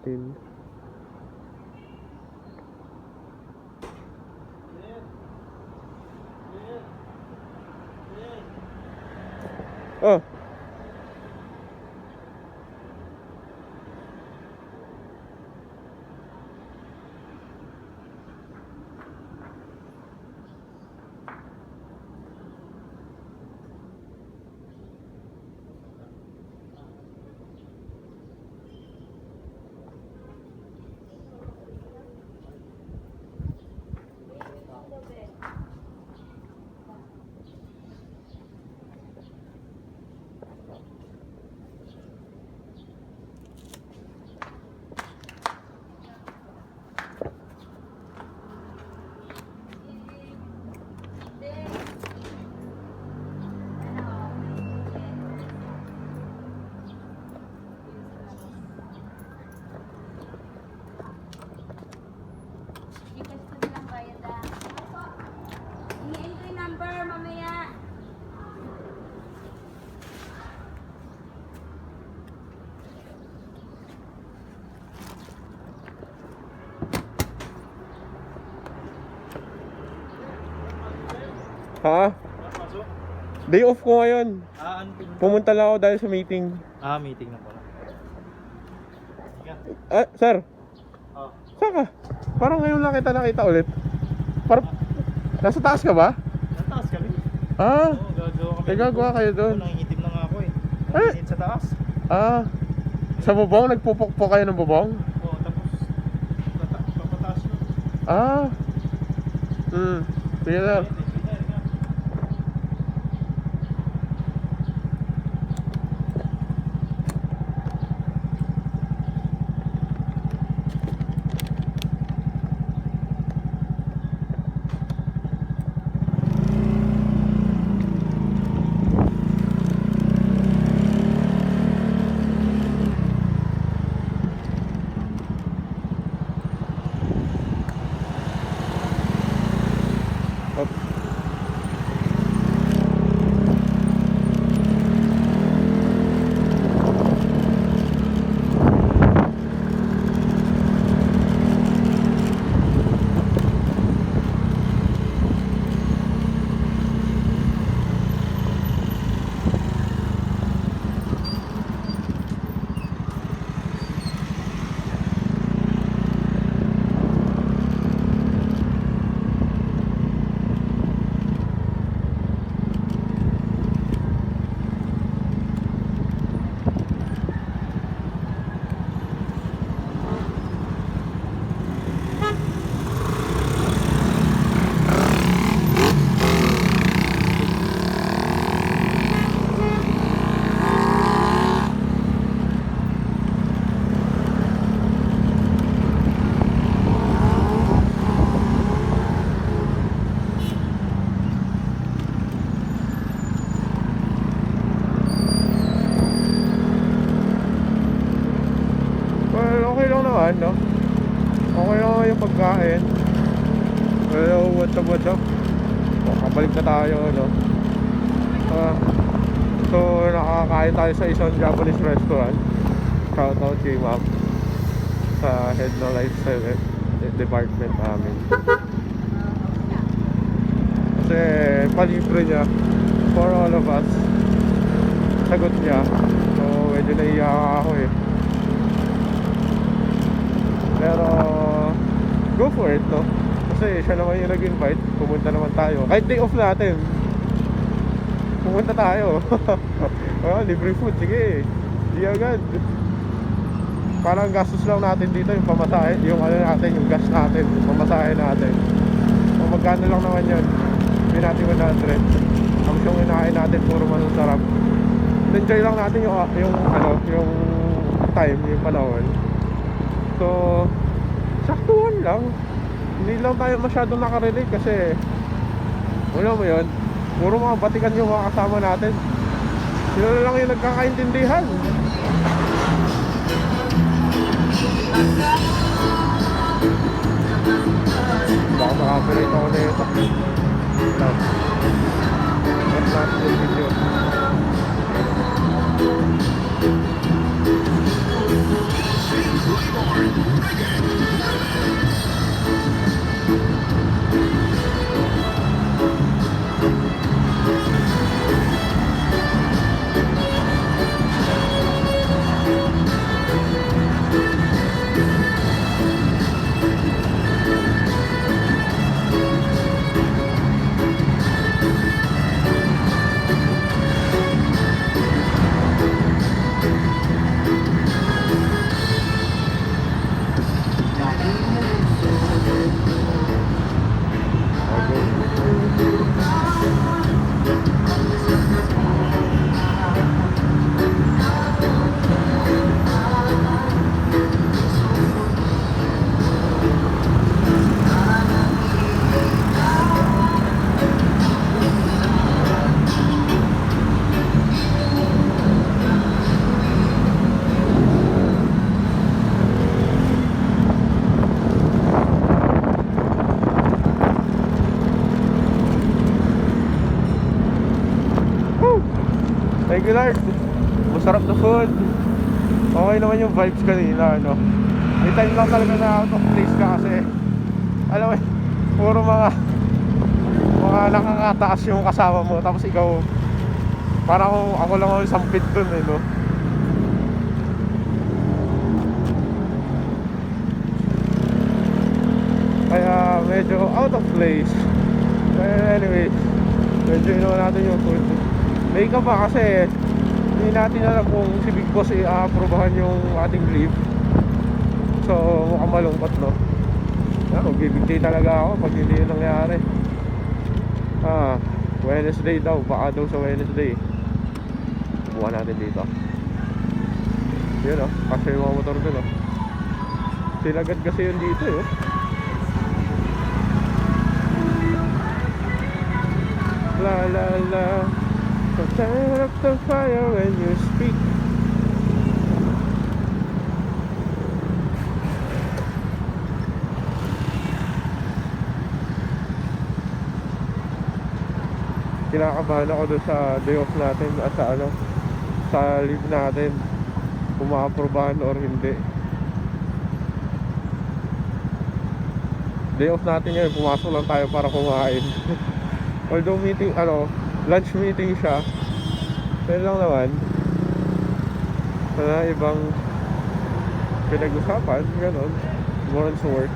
natin. Oh. Ha? Day off ko ngayon. Pumunta lang ako dahil sa meeting. Meeting na pala. Sir. Saan ka? Parang ngayon lang kita nakita ulit. Parang nasa taas ka ba? Nasa taas kami. Oo, gagawa kayo doon. Nangingitim na nga ako eh. Nangingitim sa taas. Sa bubong? Nagpupukpok kayo ng bubong? Oo, tapos papataas yun. Sige sir. No? Okay lang yung pagkain. Hello, what's up? Kabalik na tayo, no? So, nakakain tayo sa isang Japanese restaurant. Shout out kay ma'am sa head ng lifestyle department namin. Kasi palibre niya for all of us. Sagot niya. So, medyo naiiyak ako eh. Pero go for it, no? Kasi siya naman yung nag-invite. Pumunta naman tayo. Kahit day off natin, pumunta tayo. Libre food, sige. Di agad. Parang gastos lang natin dito yung pamasahe. Yung ano natin, yung gas natin, yung pamasahe natin. Kung magkano lang naman yun, hindi natin 100. Ang siyong inahin natin, puro masasarap. Enjoy lang natin yung time, yung panahon. So, saktuhan lang. Hindi lang tayo masyadong nakarelate kasi wala mo yun, puro mga batikan yung mga kasama natin. Sila na lang yung nagkakaintindihan. Baka maka-operate ako na ito. What's not the video? Thank you Lord. Masarap na food. Okay naman yung vibes kanina, ano. May time lang talaga na out of place ka kasi alam mo, puro mga nakakataas yung kasama mo. Tapos ikaw, parang ako lang ang sampid dun eh, no. Kaya medyo out of place. But anyway, medyo inuwan natin yung food. May ka pa kasi hindi natin alam kung si Big Boss i-approvehan yung ating leave. So mukhang malungkot, no. Magbibigay talaga ako pag hindi yun nangyari. Wednesday daw, baka daw sa Wednesday. Buwan natin dito. Yun, kasi yung mga motor dun, silagad kasi yun dito, la la la. So turn up the fire when you speak. Kinakabahan ako doon sa day off natin at sa leave natin, kung ma-aprobahan or hindi. Day off natin ngayon, pumasok lang tayo para kumain. Although meeting, lunch meeting siya, pero lang naman na ibang pinag-usapan, gano'n, more on work.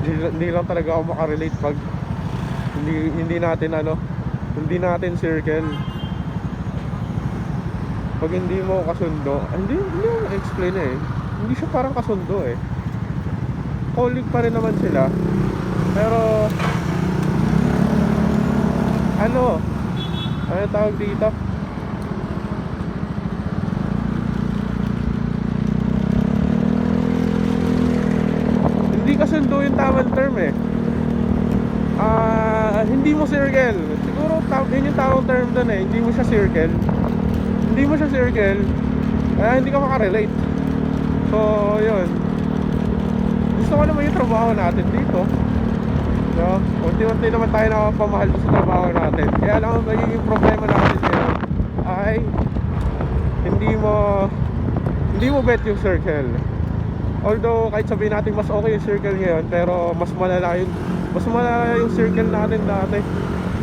Hindi lang talaga ako makarelate pag hindi natin circle. Pag hindi mo kasundo, hindi mo explain hindi siya parang kasundo colleague pa rin naman sila, pero ano tawag dito, hindi kasundo yung tamang term hindi mo circle. Siguro yun yung tamang term doon hindi mo siya circle. Hindi ka makarelate. So yun, gusto ko naman yung trabaho natin dito, no? Unti-unti naman tayo nakapamahal sa trabaho natin. Kaya lang ang magiging problema natin ngayon ay hindi mo bet yung circle. Although kahit sabihin natin mas okay yung circle ngayon, pero mas malala yung circle natin dati.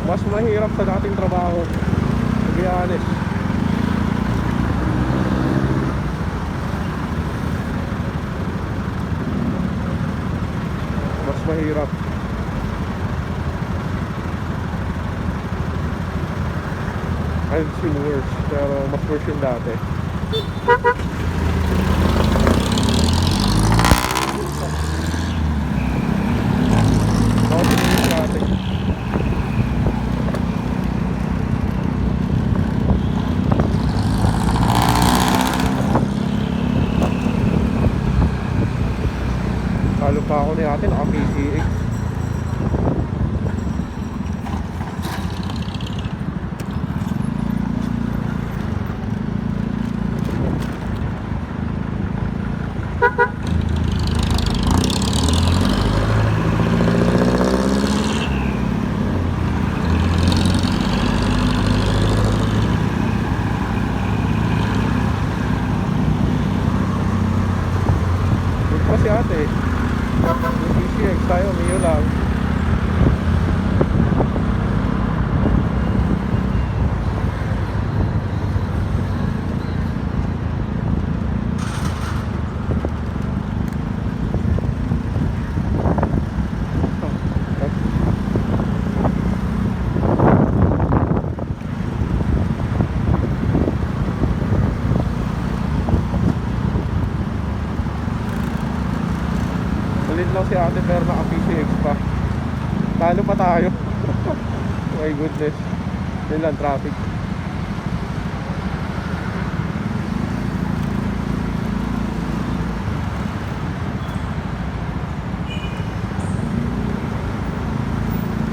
Mas mahirap sa dating trabaho, to be honest. Mas mahirap. I've seen worse, pero mas worse yung dati. Halo pa ako ni ate, naka PCX. tayo, Mio lang. Ulit lang si ate pero naka-PCX pa. Talo pa tayo. My goodness. Yun lang, traffic.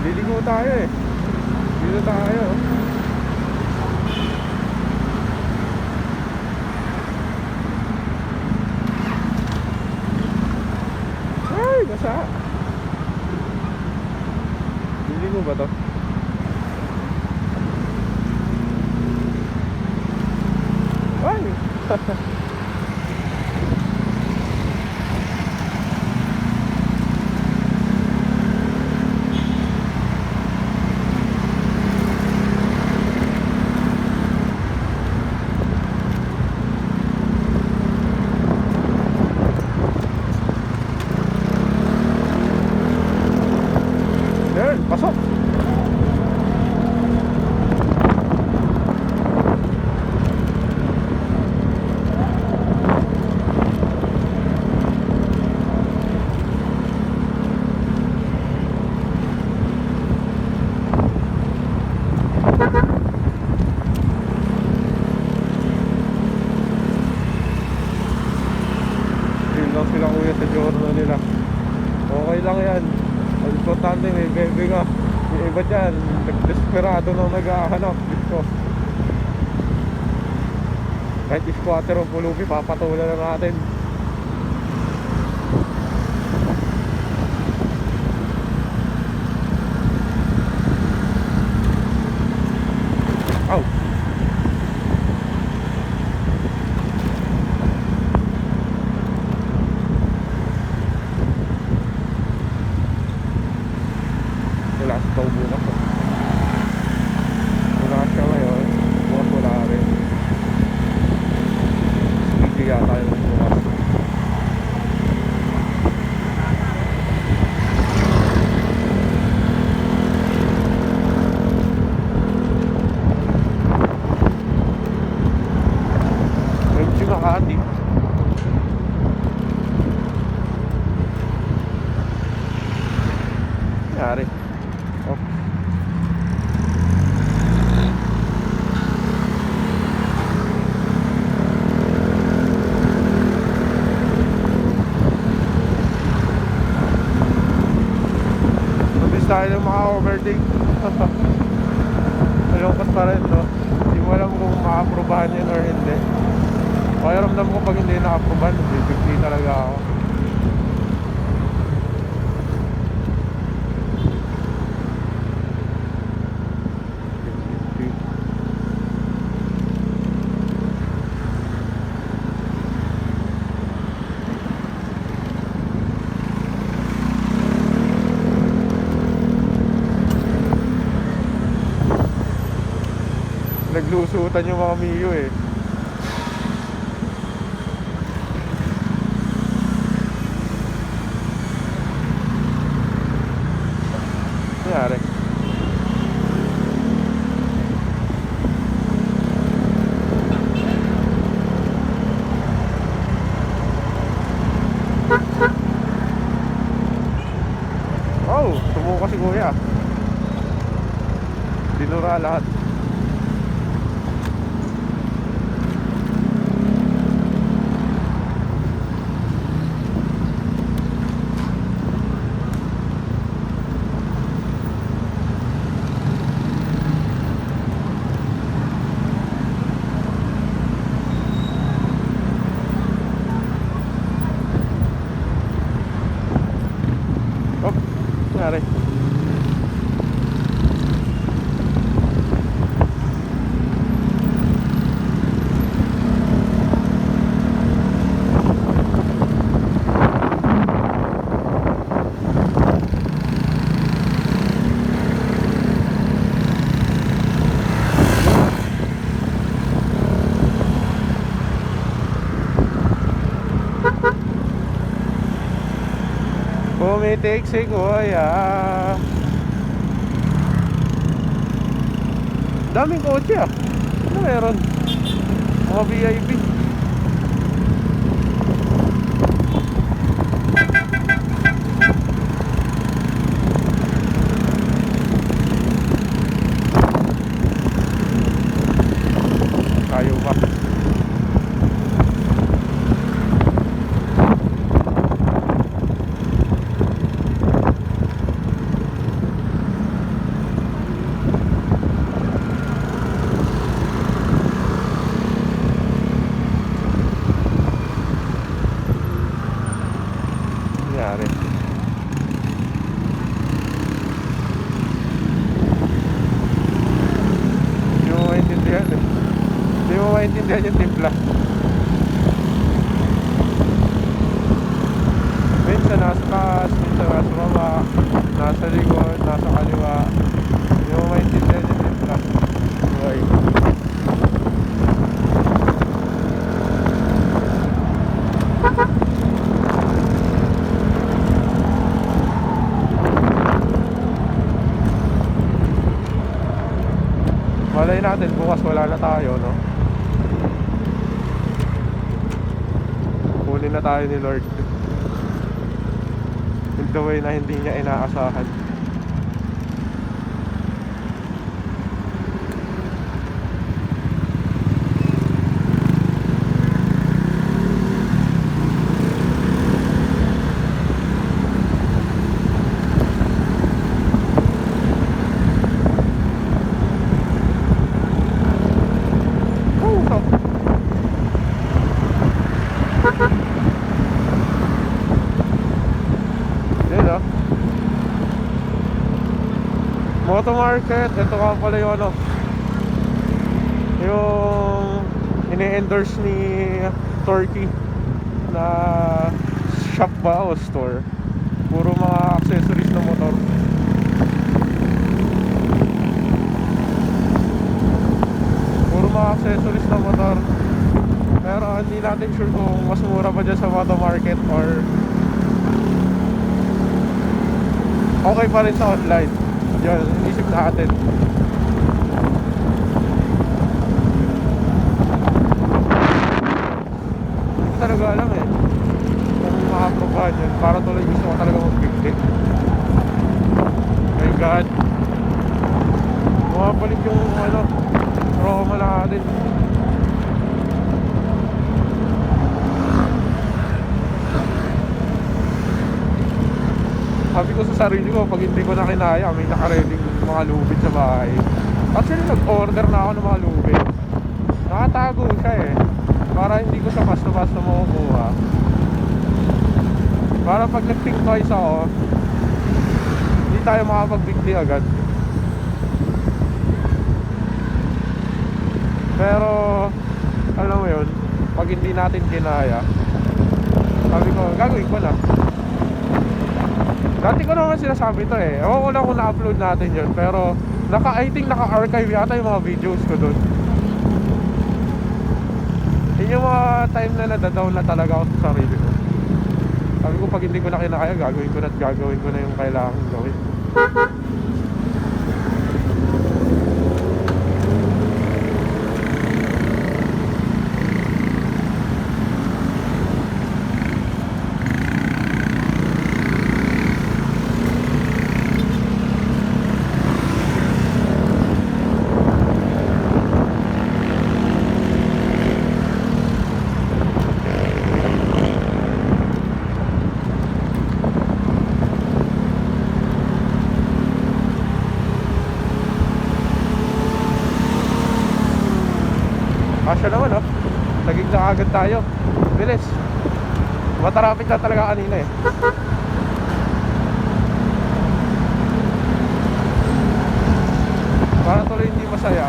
Liligo tayo eh. Dito tayo. Ay, basa. Liligo ba to? Ay! Yan, pasok! Yun lang sila kuya sa journal nila. Okay lang yan. Ang importante may bebe ka. Yung iba dyan, nagdesperado nang naghahanap. Dito. Kahit squatter o pulubi, papatulan na natin. Ow! Wala sa tao bukas. Wala siya ngayon. Bukas wala rin. Hindi yata yung bukas. Medyo Makati. Nangyari. Oh. Mabilis tayo ng maka-overtake. Malungkot pa rin, no? Hindi mo alam kung maka-aprobahan yun or hindi. Kaya ramdam ko pag hindi naka-aprobahan, bibigli talaga ako. Naglusutan yung mga Mio eh. Nangyari. Oh, sumuko si kuya. Dinura lahat. Oh, nangyari. Pumitik si Kuya. Daming kotse ah. Ano meron? Mga VIP. Tayo ba? Nangyari. Hindi mo maintindihan eh. Hindi mo maintindihan yung timpla. Minsan nasa taas, minsan nasa baba, nasa likod, nasa kaliwa. Hindi mo maintindihan yung timpla. Okay. Malay natin bukas wala na tayo, no? Kunin na tayo ni Lord in the way na hindi niya inaasahan. Yun o. Moto Market. Ito nga pala yung ano, yung ini-endorse ni Turkey na shop ba o store. Puro mga accessories ng motor. Puro mga accessories ng motor. Pero hindi natin sure kung mas mura pa dyan sa Moto Market or okay pa rin sa online. Yun, isip natin. Hindi talaga alam eh kung makaprobahan yun. Para tuloy gusto ko talaga mag-big. My God, bumabalik yung ano, trauma natin. Sabi ko sa sarili ko, pag hindi ko na kinaya, may nakaready mga lubid sa bahay. Actually, nag-order na ako ng mga lubid. Nakatago siya eh, para hindi ko siya basta-basta makukuha. Para pag nag-think twice ako, hindi tayo makapag-bigli agad. Pero alam mo yun, pag hindi natin kinaya, sabi ko, gagawin ko na. Dati ko naman sinasabi to eh. Ewan ko lang kung na-upload natin yun. Pero I think naka-archive yata yung mga videos ko dun. Yun yung mga time na nadadown na talaga ako sa sarili ko. Sabi ko pag hindi ko na kinakaya, gagawin ko na at gagawin ko na yung kailangan gawin. Kasya naman oh. Naging na agad tayo. Bilis. Matarapit na talaga kanina eh. Para tuloy hindi masaya.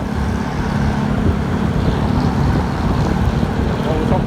Mausok.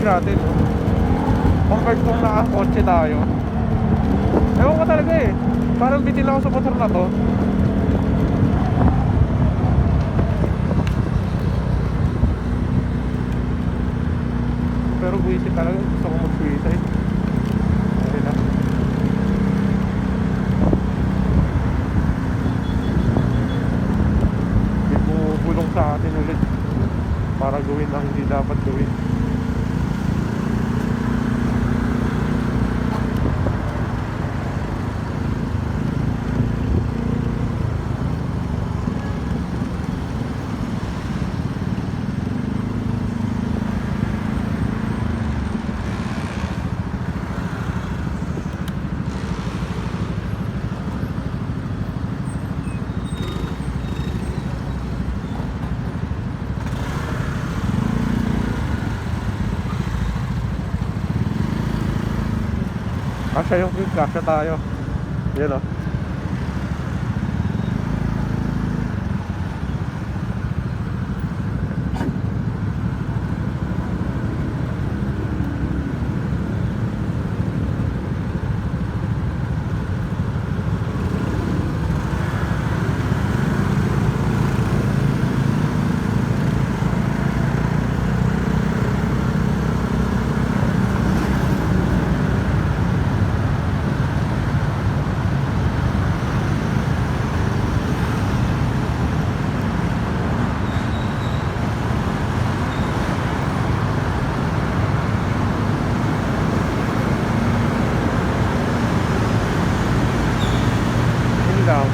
natin. Compared kung nakakotse tayo. Ewan ko talaga eh. Parang bitin ako sa motor na to. Pero buwisit talaga. Gusto ko mag-suicide. Okay na. May bumubulong sa atin ulit para gawin ang hindi dapat gawin. Kasya yung quick, kasya tayo. Yan o.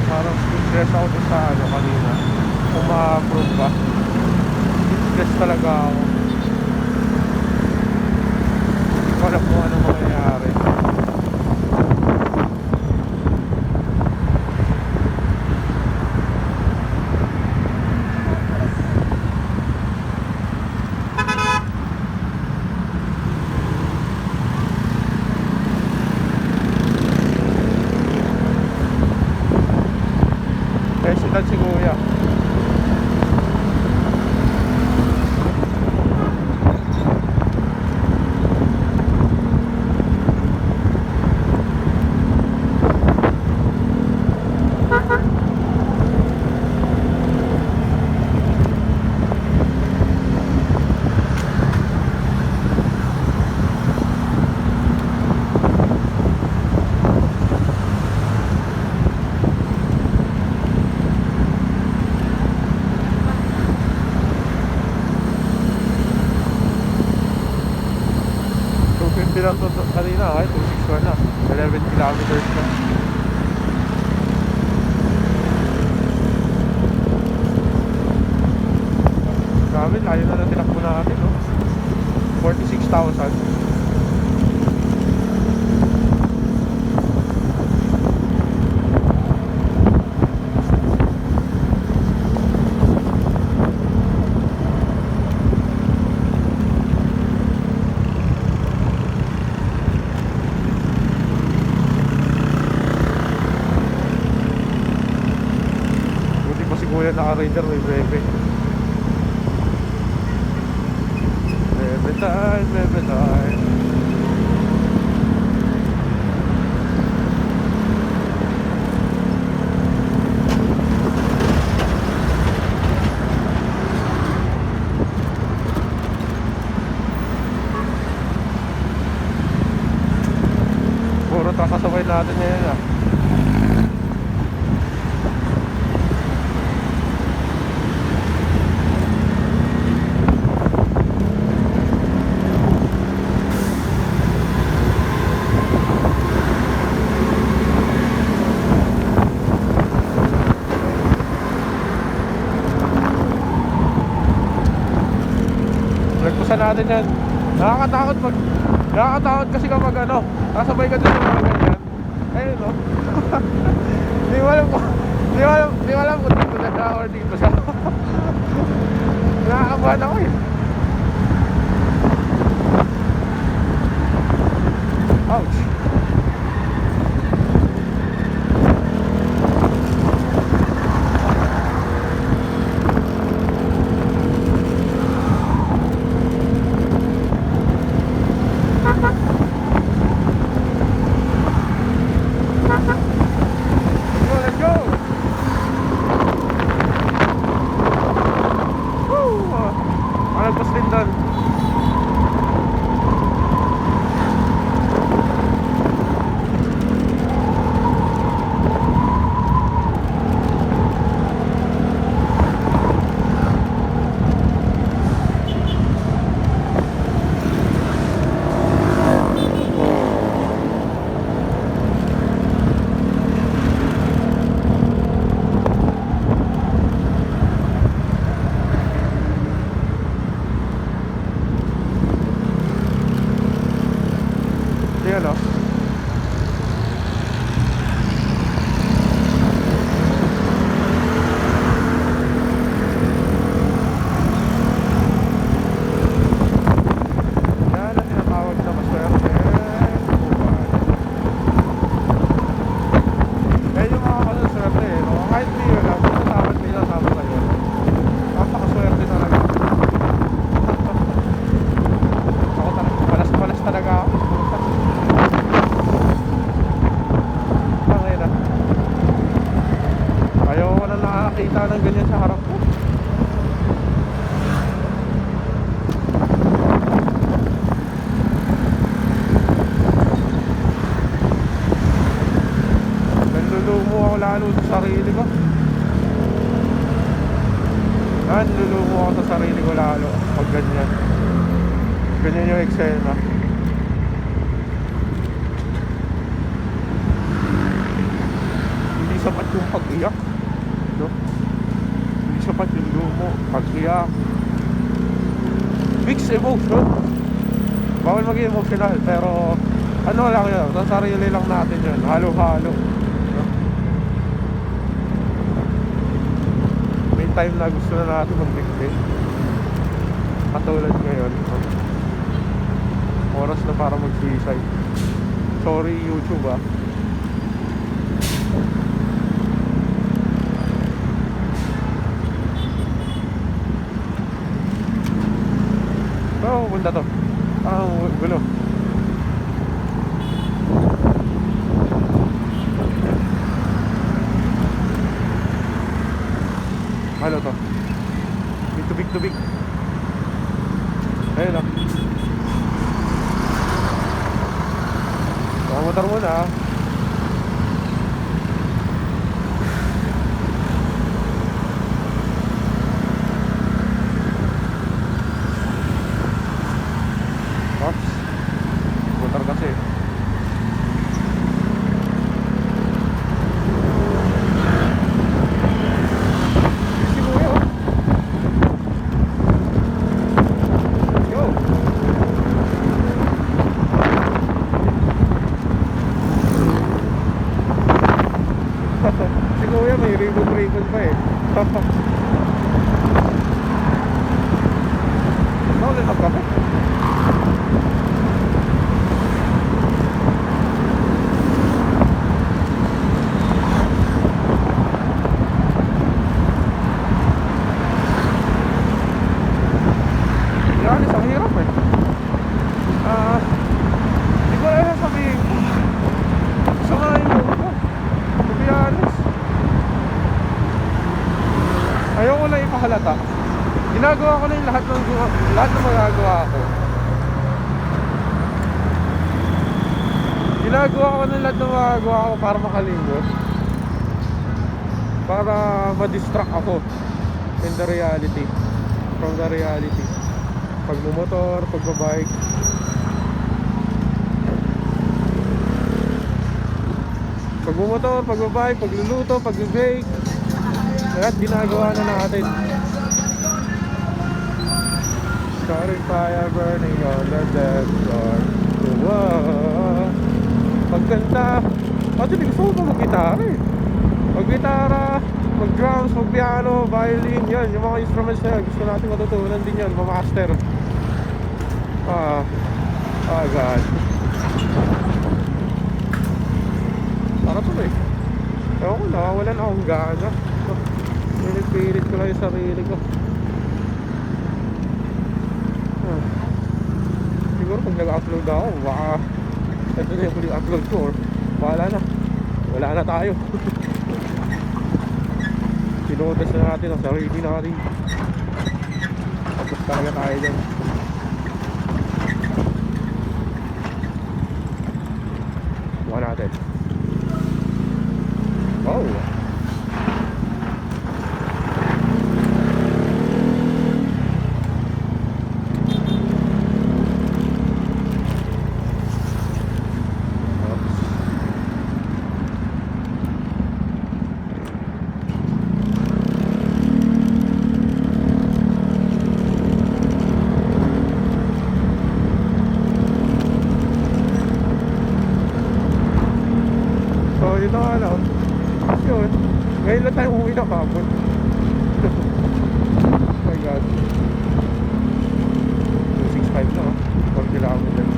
Parang stress ako dun sa ano kanina. Kung ma-approve ba, stress talaga ako. Wala kung ano mangyayari. President si Kuya. Lang to kanina, ay 261 na, 11 kilometers na. Grabe, layo na lang tinakbo natin, no? 46,000. Kuya naka-rider, may breve. Breve time, breve time. Puro kakasabay natin ngayon ah. Nagpusan natin yan. Nakakatakot kasi kapag ano, kasabay ka din sa mga ganyan. Ayun no. Di mo alam kung dito na siya or dito siya. Nakakabahan ako eh. Ouch. ganyan sa harap ko. Nanlulumo ako lalo sa sarili ko. Nanlulumo ako sa sarili ko lalo pag ganyan. Ganyan yung eksena. Hindi sapat yung pag-iyak, no? Hindi sapat yung lumo, pag-iyak. Mixed emotion. Bawal maging emotional, pero ano lang yun, sa sarili lang natin yun, halo-halo, no? May time na gusto na natin mag-big. Katulad ngayon, no? Oras na para mag-suicide. Sorry YouTube ah. Saan pupunta to? Parang gulo. Ano to? May tubig-tubig. Ayun lang. Motor muna ah. Oops. Motor kasi. Busy mo yun. Yo. Si Kuya may ribbon pa eh. Bakit nagkape? Yan, isang hirap eh. Hindi ko lang sasabihin ko. Gusto nga yung loob ko. To be honest. Ayoko lang ipahalata. Ginagawa ko na yung lahat ng magagawa ko. Ginagawa ko na lahat ng magagawa ko para makalimot. Para ma-distract ako in the reality. From the reality. Pagmumotor, pagbabike. Pagmumotor, pagbabike, pagluluto, pagbibake. Lahat ginagawa na natin. Starting fire burning on the dance floor. Wow. Pagkanta. Actually gusto ko pa mag-gitara eh. Mag-gitara, mag-drums, mag-piano, violin, yan. Yung mga instruments na yan, gusto natin matutunan din yan, ma-master. Oh God. Para tuloy. Ewan ko, nakawalan akong gana. Pinipilit ko lang yung sarili ko. Siguro pag nag-upload ako, baka ito na yung huling upload ko or bahala na. Wala na tayo. Sinutas na natin ang sarili natin. Tapos talaga tayo dyan. Buka natin. Oh! So yun na ano. Yun. Ngayon lang tayo umuwi na kapon. Oh my God. 265 na 4 kilometers.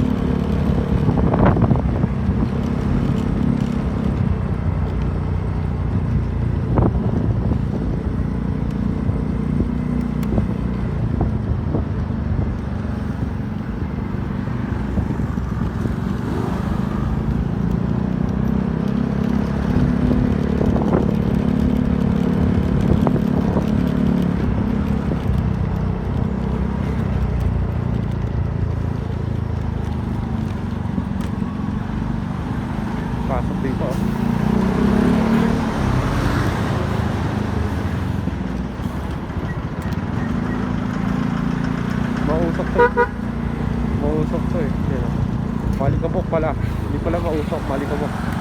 mausok to eh. Mausok to eh. Yan, oh. Malikabok pala. Hindi pala mausok, malikabok.